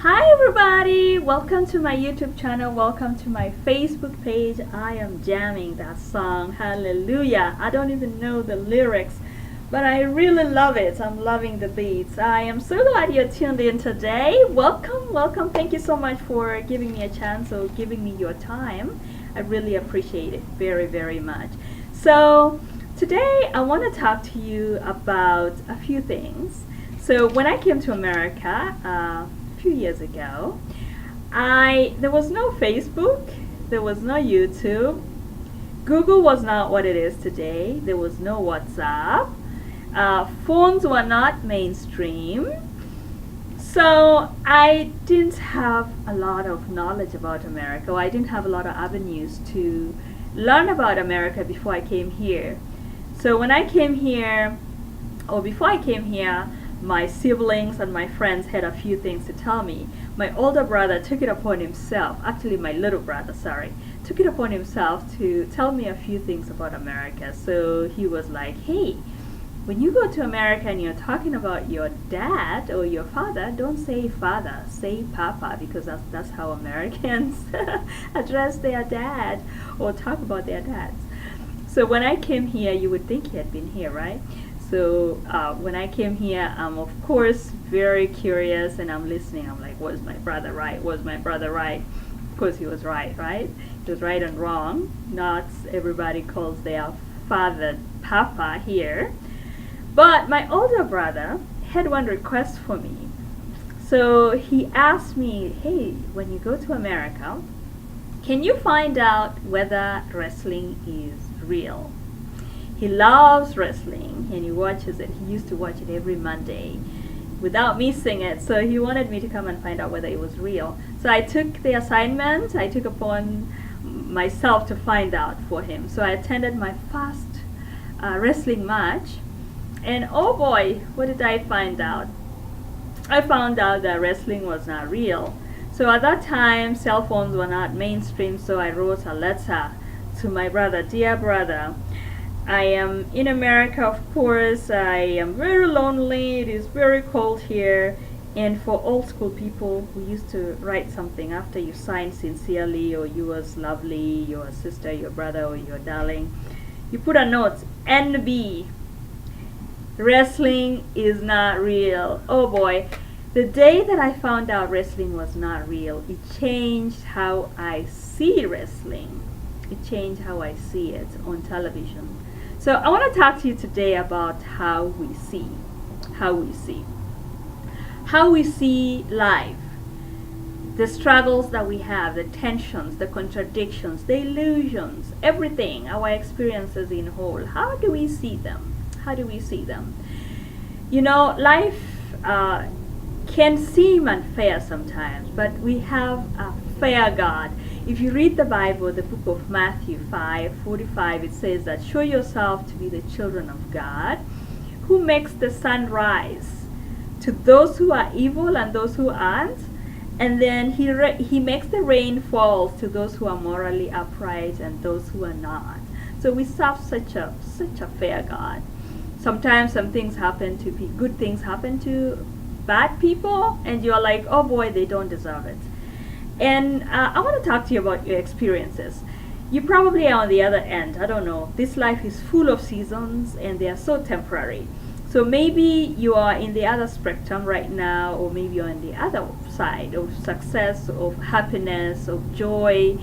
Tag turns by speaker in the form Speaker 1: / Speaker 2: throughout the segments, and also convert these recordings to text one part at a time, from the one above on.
Speaker 1: Hi everybody! Welcome to my YouTube channel. Welcome to my Facebook page. I am jamming that song. Hallelujah! I don't even know the lyrics, but I really love it. I'm loving the beats. I am so glad you're tuned in today. Welcome, welcome. Thank you so much for giving me a chance or giving me your time. I really appreciate it very, very much. So today I want to talk to you about a few things. So when I came to America, few years ago, there was no Facebook, there was no YouTube, Google was not what it is today, there was no WhatsApp, phones were not mainstream, so I didn't have a lot of knowledge about America, or I didn't have a lot of avenues to learn about America before I came here. So when I came here, or before I came here, my siblings and my friends had a few things to tell me. My older brother took it upon himself, actually my little brother, took it upon himself to tell me a few things about America. So he was like, hey, when you go to America and you're talking about your dad or your father, don't say father, say papa, because that's how Americans address their dad or talk about their dads. So when I came here, you would think he had been here, right? So when I came here, I'm of course very curious and I'm listening. I'm like, was my brother right? Was my brother right? Of course he was right, right? He was right and wrong. Not everybody calls their father Papa here. But my older brother had one request for me. So he asked me, hey, when you go to America, can you find out whether wrestling is real? He loves wrestling and he watches it. He used to watch it every Monday without missing it. So he wanted me to come and find out whether it was real. So I took the assignment. I took upon myself to find out for him. So I attended my first wrestling match. And oh boy, what did I find out? I found out that wrestling was not real. So at that time, cell phones were not mainstream. So I wrote a letter to my brother, dear brother, I am in America, of course. I am very lonely. It is very cold here. And for old school people who used to write something after you signed sincerely or yours lovely, your sister, your brother, or your darling, you put a note, NB. Wrestling is not real. Oh boy. The day that I found out wrestling was not real, it changed how I see wrestling. It changed how I see it on television. So I want to talk to you today about how we see life, the struggles that we have, the tensions, the contradictions, the illusions, everything, our experiences in whole. How do we see them? How do we see them? You know, life can seem unfair sometimes, but we have a fair God. If you read the Bible, the book of Matthew 5:45, it says that show yourself to be the children of God, who makes the sun rise to those who are evil and those who aren't, and then he makes the rain fall to those who are morally upright and those who are not. So we serve such a fair God. Sometimes some things happen to good things happen to bad people, and you're like, oh boy, they don't deserve it. And I want to talk to you about your experiences. You probably are on the other end. I don't know. This life is full of seasons and they are so temporary. So maybe you are in the other spectrum right now, or maybe you're on the other side of success, of happiness, of joy.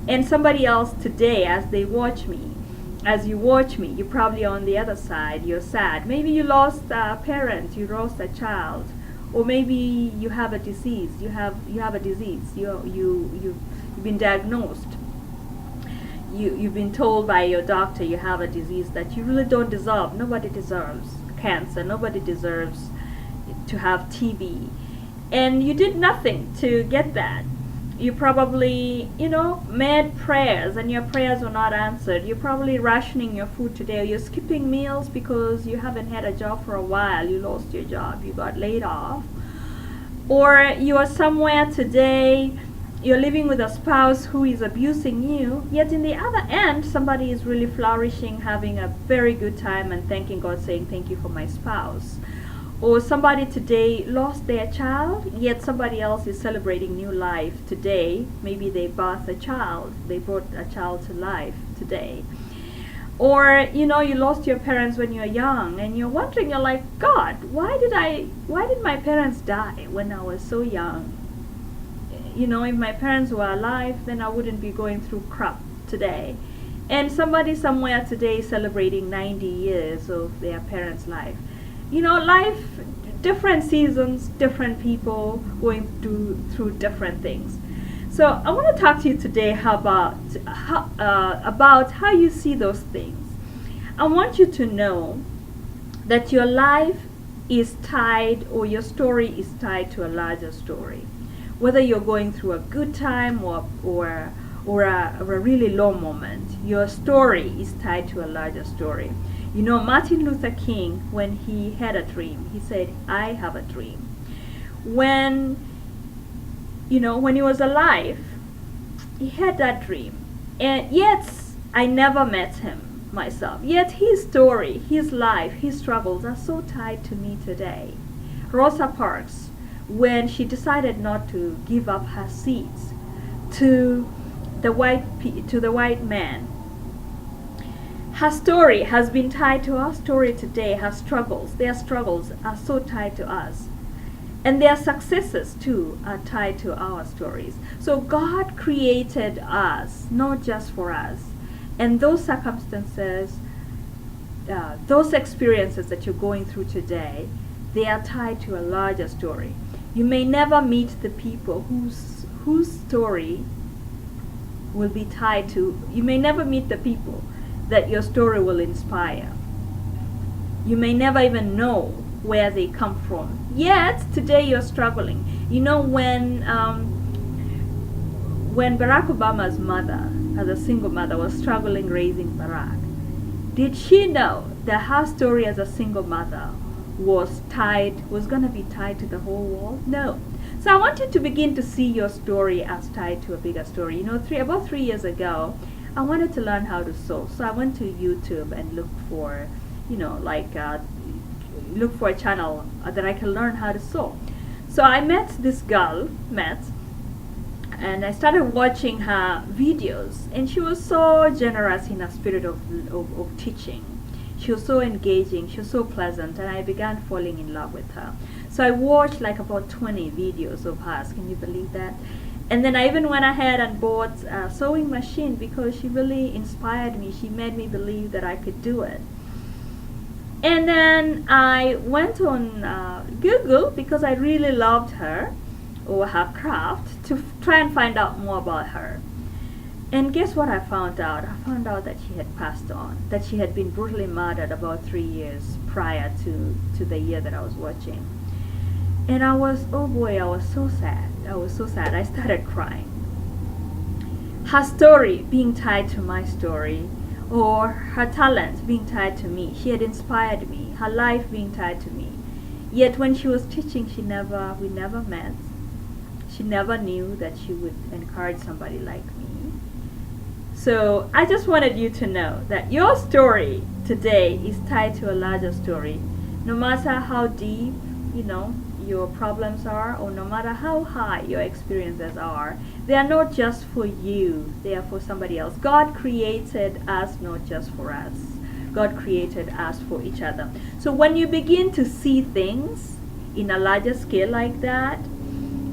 Speaker 1: And somebody else today, as you watch me, you probably are on the other side. You're sad. Maybe you lost a parent, you lost a child. Or maybe you have a disease. You have a disease. You've been diagnosed. You've been told by your doctor you have a disease that you really don't deserve. Nobody deserves cancer. Nobody deserves to have TB. And you did nothing to get that. You probably, made prayers and your prayers were not answered. You're probably rationing your food today. Or you're skipping meals because you haven't had a job for a while. You lost your job. You got laid off. Or you are somewhere today, you're living with a spouse who is abusing you, yet in the other end, somebody is really flourishing, having a very good time and thanking God, saying, thank you for my spouse. Or somebody today lost their child, yet somebody else is celebrating new life today. Maybe they birthed a child, they brought a child to life today. Or you lost your parents when you're young, and you're wondering, you're like, God, why did my parents die when I was so young? If my parents were alive, then I wouldn't be going through crap today. And somebody somewhere today is celebrating 90 years of their parents' life. Life, different seasons, different people going through different things. So I want to talk to you today about how you see those things. I want you to know that your life is tied, or your story is tied to a larger story. Whether you're going through a good time or a really low moment, your story is tied to a larger story. Martin Luther King, when he had a dream, he said, I have a dream. When he was alive, he had that dream. And yet, I never met him myself. Yet his story, his life, his struggles are so tied to me today. Rosa Parks, when she decided not to give up her seats to the white man, her story has been tied to our story today. Her struggles, their struggles are so tied to us. And their successes too are tied to our stories. So God created us, not just for us. And those circumstances, those experiences that you're going through today, they are tied to a larger story. You may never meet the people whose story will be tied to. You may never meet the people that your story will inspire. You may never even know where they come from. Yet today you're struggling. When Barack Obama's mother, as a single mother, was struggling raising Barack, did she know that her story as a single mother was going to be tied to the whole world? No. So I want you to begin to see your story as tied to a bigger story. About 3 years ago, I wanted to learn how to sew. So I went to YouTube and looked for, look for a channel that I can learn how to sew. So I met this girl, and I started watching her videos, and she was so generous in her spirit of teaching. She was so engaging, she was so pleasant, and I began falling in love with her. So I watched like about 20 videos of hers. Can you believe that? And then I even went ahead and bought a sewing machine because she really inspired me. She made me believe that I could do it. And then I went on Google, because I really loved her or her craft, to try and find out more about her. And guess what I found out? I found out that she had passed on, that she had been brutally murdered about 3 years prior to the year that I was watching. And I was so sad. I started crying. Her story being tied to my story, or her talent being tied to me. She had inspired me, her life being tied to me. Yet when she was teaching, we never met. She never knew that she would encourage somebody like me. So I just wanted you to know that your story today is tied to a larger story. No matter how deep, your problems are, or no matter how high your experiences are, they are not just for you, they are for somebody else. God created us not just for us. God created us for each other. So when you begin to see things in a larger scale like that,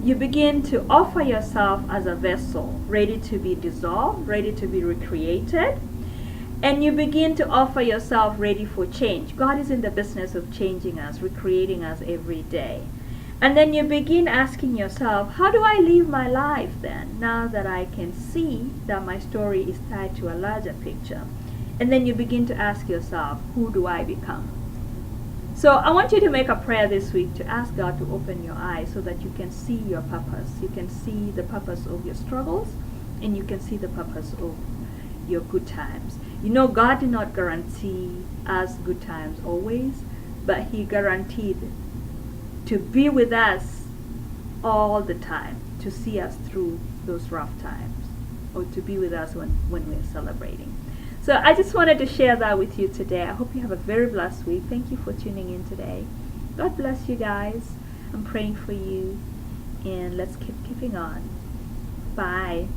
Speaker 1: you begin to offer yourself as a vessel, ready to be dissolved, ready to be recreated, and you begin to offer yourself ready for change. God is in the business of changing us, recreating us every day. And then you begin asking yourself, how do I live my life then, now that I can see that my story is tied to a larger picture? And then you begin to ask yourself, who do I become? So I want you to make a prayer this week to ask God to open your eyes so that you can see your purpose. You can see the purpose of your struggles, and you can see the purpose of your good times. God did not guarantee us good times always, but He guaranteed to be with us all the time, to see us through those rough times, or to be with us when we're celebrating. So I just wanted to share that with you today. I hope you have a very blessed week. Thank you for tuning in today. God bless you guys. I'm praying for you, and let's keep keeping on. Bye.